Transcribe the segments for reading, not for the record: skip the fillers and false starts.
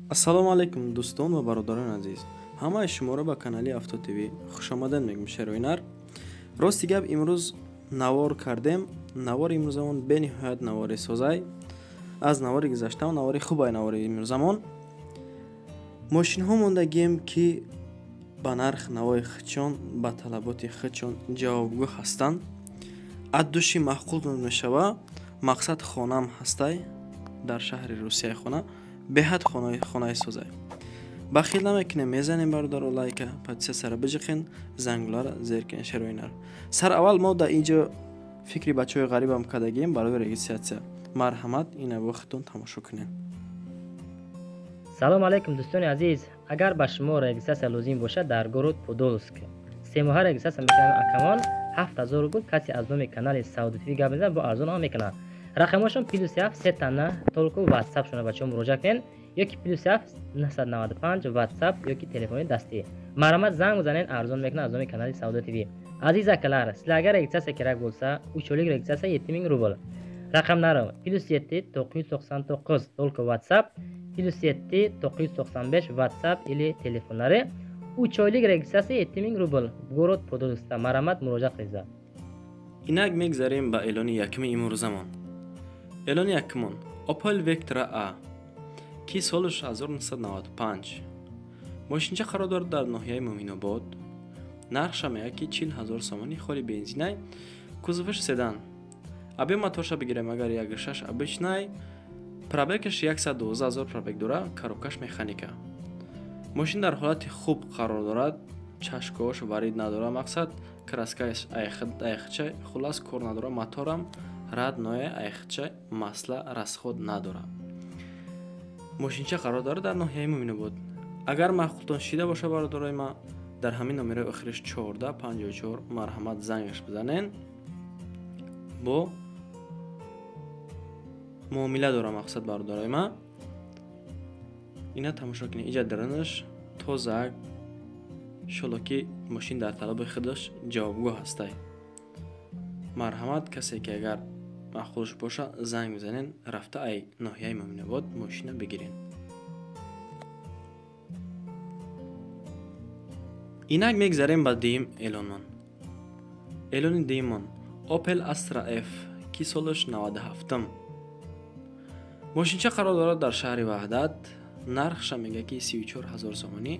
ассалому алайкум дӯстон ва бародарони азиз, ҳамаи шуморо ба канали Авто ТВ хушомадед мегӯям. Шароинар рости гап имрӯз навор кардем. Навори имрӯзамон бениҳоят навори созай, аз навори гузаштаам навори хубай. Навори имрӯзамон мошинҳо мондагием ки ба нарх навои хичон, ба талаботи хичон ҷавобгӯ ҳастанд. аддуши маъқул мешава. мақсад хонаам ҳастай дар шаҳри Русияи хона беҳад хонаи созай. бахил намекунем, мезанем бародаро лайка, подписатсияро биҷиқен, зангулара зер кунен. Шароинар сар аввал мо дар инҷо фикри бачаҳои ғарибам кардагием барои регистратсия. марҳамат, ина вақтитон тамошо кунен. салом алайкум дӯстони азиз, агар ба шумо регистратсия лозим бошад дар городи Подольск семоҳа регистратсия мекунем. акамон 7000 рубл. касе аз номи канали Сауди ТВ гап мезанад бо арзон ҳам мекунад. рақамашон +7 3 тана толку WhatsApp шуна бачаҳо муроҷиат кунен, ёки +7 995 WhatsApp ёки телефони дастӣ. марҳамат, занг бизанен, арзон мекунад аз номи канали Сауди ТВ. азиз акалар, силар агар регистратсия керак bo'lsa, 3 oylik registratsiya 7000 rubl. raqamlarim +7 999 толку WhatsApp, +7 995 WhatsApp или telefonlari. 3 oylik registratsiya 7000 rubl. город Подольскда. марҳамат, муроҷиат qilinglar. инак мегзарем ба эълони якуми имрӯзамон. эълони якумон Opel Vectra A ки солиш 1995. мошинча қарор дорад дар ноҳияи Муъминобод. нархша меяг ки 40000 сомонӣ, холи бензинай, кузовиш седан. аби моторша бигирем агар 1.6 обычнай, пробегаш 112000 пробег дора, коробкаш механика. мошин дар ҳолати хуб қарор дорад, чашкош варид надора, мақсад краскааш айхча, хулас кор надора, моторам рад ное айхча, масла расход надора. мошинча қарор дорад дар ноҳияи Муъминобод. агар маъқултон шида боша бародарои ма, дар ҳамин номераи охириш 1454 марҳамат зангаш бизанен. бо муомила дора мақсад бародарои ма. ина тамошо кунед, иҷа даранаш тозак иншоалло ки мошин дар талаби худаш ҷавобгӯ ҳастай. марҳамат, касе ки агар маъқулш боша занг бизанен, рафта ай ноҳияи Муъминобод мошина бигирен. инак мегзарем ба дуюм эълонмон. эълони дуюмон Opel Astra F ки солиш 97. мошинча қарор дорад дар шаҳри Ваҳдат. нархша мега ки 34000 сомонӣ,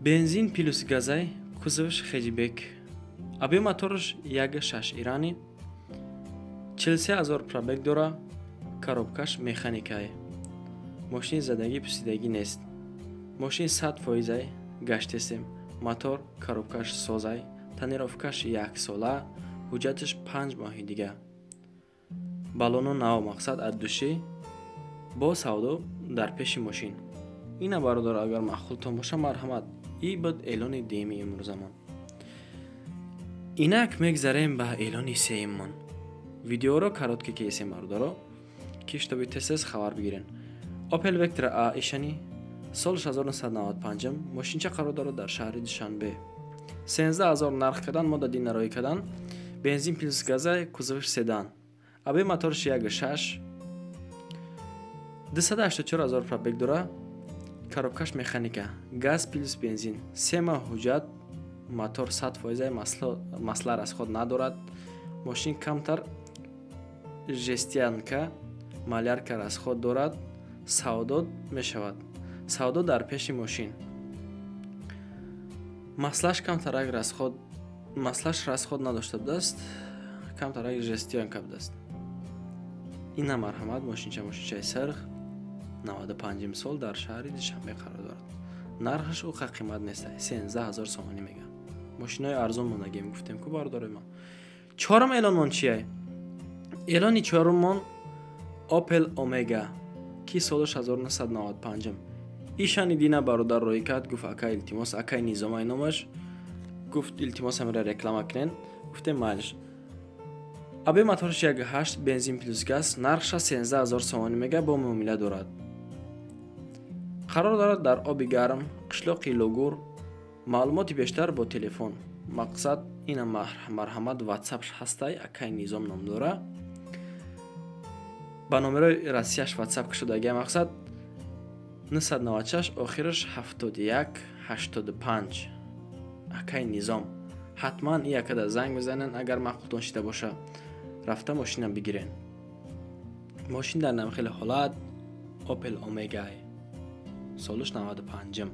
бензин плюс газай, кузовиш хеҷбек, аби моторш 1.6 ирани, 43000 пробег дора, коробкаш механикай. мошин задагӣ пусидагӣ нест. мошин 100% гаштесем, мотор коробкаш созай, тонировкаш 1 сола, ҳуҷҷатиш 5 моҳи дига. балону нав, мақсад аддуши бо савдо дар пеши мошин. ина бародар агар маъқултон боша марҳамат, и буд эълони дуюми имрӯзамон. инак мегзарем ба эълони сеюммон. видеоро каротка кесем бародаро, ки штоби тез хабар бигирен. Opel Vectra A ишани солиш 1995. мошинча қарор дорад дар шаҳри Душанбе. 13000 нарх кардан, модда динароӣ кардан, бензин плюс газай, кузовиш седан, аби моторш 1.6, 284000 пробег дора, коробкаш механика, газ плюс бензин, 3 моҳ ҳуҷҷат, мотор 100% масла расход надорад, мошин камтар жестянка, малярка расход дорад, савдо мешавад, савдо дар пеши мошин. маслаш камтарак расход надошта будааст, камтарак жестянка будааст. ина марҳамат, мошинчаи сарх 95 сол дар шаҳри Душанбе қарор дорад. нархаш уқа қимат нест, 13000 сомонӣ мега. мошинои арзон мондагием гуфтем ку бародарои ма. чорум эълонмон чияй? эълони чоруммон Opel Omega ки солиш 1995. ишани дина бародар роӣ кард, гуфт ака илтимос, акаи низомай номаш, гуфт илтимосамра реклама кунен. гуфтем майлиш. аби моторш 1.8, бензин плюс газ, нархша 13000 сомонӣ мега, бо муомила дорад. қарор дорад дар оби гарм, қишлоқи Логур. маълумоти бештар бо телефон. мақсад ина марҳамат, WhatsApp ҳастай, акаи низом ном дора. ба номерои Россияш WhatsApp кушодагия мақсад 996 охираш 71 85. акай низом. ҳатман и якада занг бизанен агар мақултон шида боша. рафта мошинам бигирен. мошин дар намхели ҳолат Opel Omega солуш 95.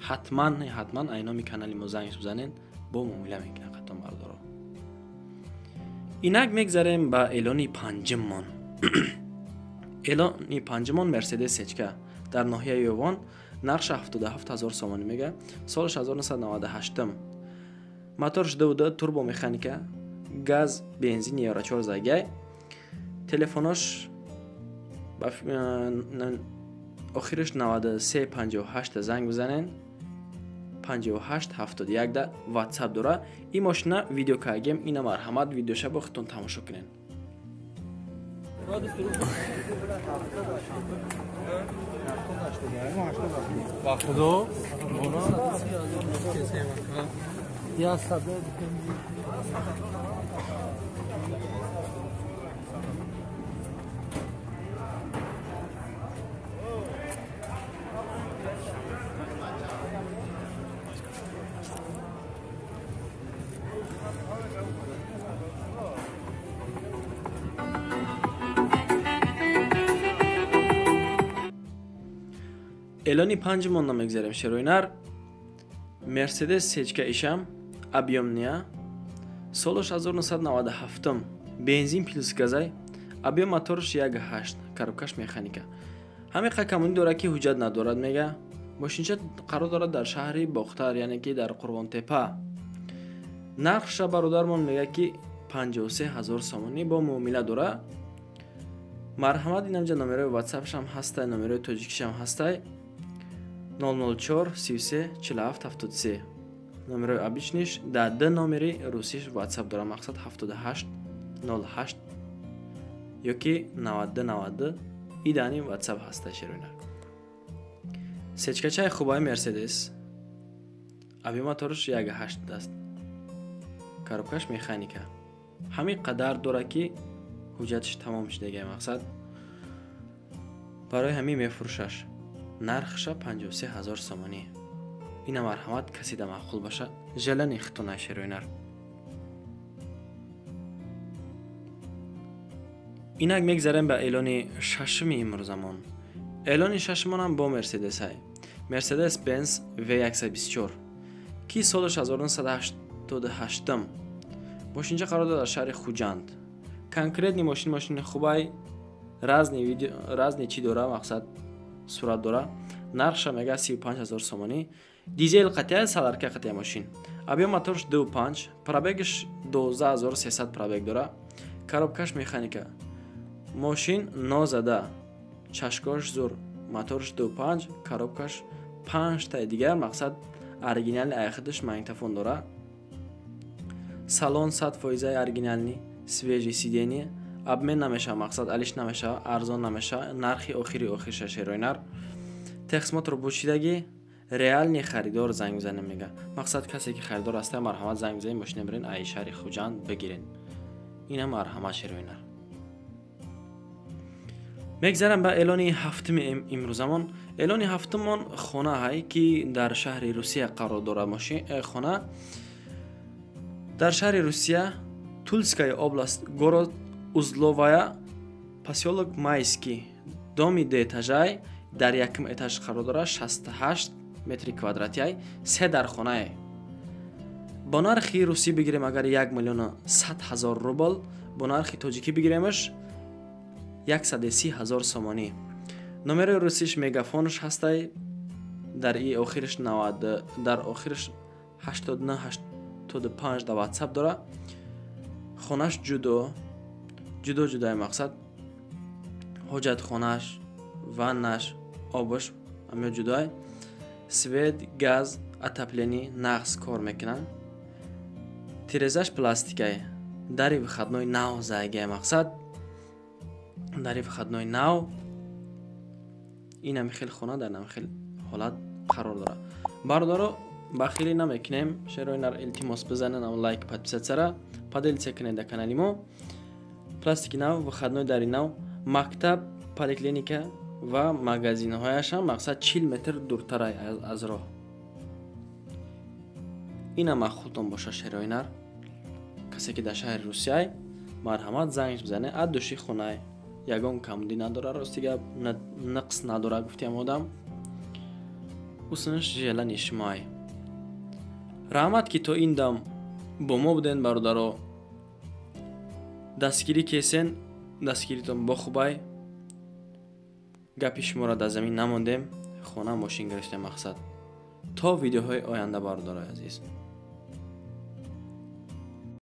ҳатман айноми канали мо занг бизанен бо муомила мекунем қатон бардоро. инак мегзарем ба эълони панҷуммон. эълони панҷуммон Mercedes сечка дар ноҳияи Ёвон нархш 77000 сомонӣ мега. солш 1998. моторш 2.2 турбо механика, газ, бензин Euro 4 загай. телефонош охираш 9358 занг бизанен. 5871 да WhatsApp дора. ин мошина видео кагем ина марҳамат видеоша бо хитон тамошо кунен. خدا یا صبر эълони панҷумон мегзарем шероинар. Mercedes сечка ишам объёмния. солш 1997. бензин плюс газай. объём моторш 1.8 коробкаш механика. ҳамин қакамони дора ки ҳуҷҷат надорад мега. мошинча қарор дорад дар шаҳри Бохтар, яъне ки дар Қурбонтепа. нархша бародармон мега ки 53000 сомонӣ бо муомила дора. марҳамат инамҷа номерои WhatsApp-шам ҳастай, номерои тоҷикишам ҳастай. 004 33 47 73. номерои обичниш да д номери русиш WhatsApp дора. мақсад 78 08 ёки 90 90 идани WhatsApp ҳастай шероинак. сечкачаи хубаи Mercedes. объём моторш 1.8 аст. коробкаш механика. ҳамин қадар дора ки ҳуҷҷатиш тамом шудагай. мақсад барои ҳамин мефурӯшаш. нархша 53000 сомонӣ. ина марҳамат касида маъқул баша жалани хитона шероинар. инак мегзарем ба эълони шашуми имрӯзамон. эълони шашумонам бо Mercedes ай. Mercedes Benz V124 ки солш 1988. мошинча қарор дорад дар шаҳри Хуҷанд. конкретни мошини хубай. разни чӣ дора, мақсад сурат дора. нархша мега 35000 сомонӣ. дизел қатъия, саларка қатъия мошин. объём моторш 2.5, пробегиш 12300 пробег дора. коробкаш механика. мошин нозада, чашкош зур. моторш 2.5, коробкаш 5 таи дигар, мақсад оригинали айхидиш магнитофон дора. салон 100% оригинални, свежи сидение. обмен намеша, мақсад алиш намеша, арзон намеша. нархи охири шероинар. техосмотр бучидаги реальни харидор занг бизанем мега. мақсад касе ки харидор аста марҳамат занг бизанем мошина бирен ай шаҳри Хуҷанд бигирен. ина марҳамат шероинар. мегзарам ба эълони ҳафтуми имрӯзамон. эълони ҳафтумон хона ҳай ки дар шаҳри Русия қарор дорад. мошин хона дар шаҳри Русия, Тульская област, город Узловая, посёлок Майский, доми детажай дар якум этаж қарор дорад. 68 метри квадратияй, 3 дар хонаe. бо нархи русӣ бигирем агар 1 миллион 100 ҳазор рубл, бо нархи тоҷикӣ бигиремаш 130000 сомонӣ. номерои русиш мегафонш ҳастай. дар охириш 90, дар охириш 8985 да WhatsApp дора. хонаш ҷудои мақсад ҳоҷатхонаш, ваннаш, обш ҳамаё ҷудои. свет, газ, отоплени нағз кор мекунанд. тирезаш пластикае. дари выходной нав загай, мақсад дари выходной нав. ин намихел хона дар намихел ҳолат қарор дорад. бардоро бахилӣ намекунем. шероинар илтимос бизанен лайк, подписатсияра поделитсия кунед дар канали мо. пластики нав, выходной дари нав, мактаб, поликлиника, ва магазинҳояш ҳам мақсад 40 метр дуртар аз роҳ. ина маххултон боша шероинар касе ки дар шаҳри Русияй марҳамат занг бизане аддуши хунай ягон камдӣ надора рости гап нақс надора гуфтиям одам услышишь желание шмай. Раҳмат ки то ин дам бо мо буден бародаро. Дастгирӣ кесен, дастгиритон бохубай. Гапи шуморо дар замин намондем. Хона мошин гирифтем мақсад. То видеоҳои оянда бародарои азиз.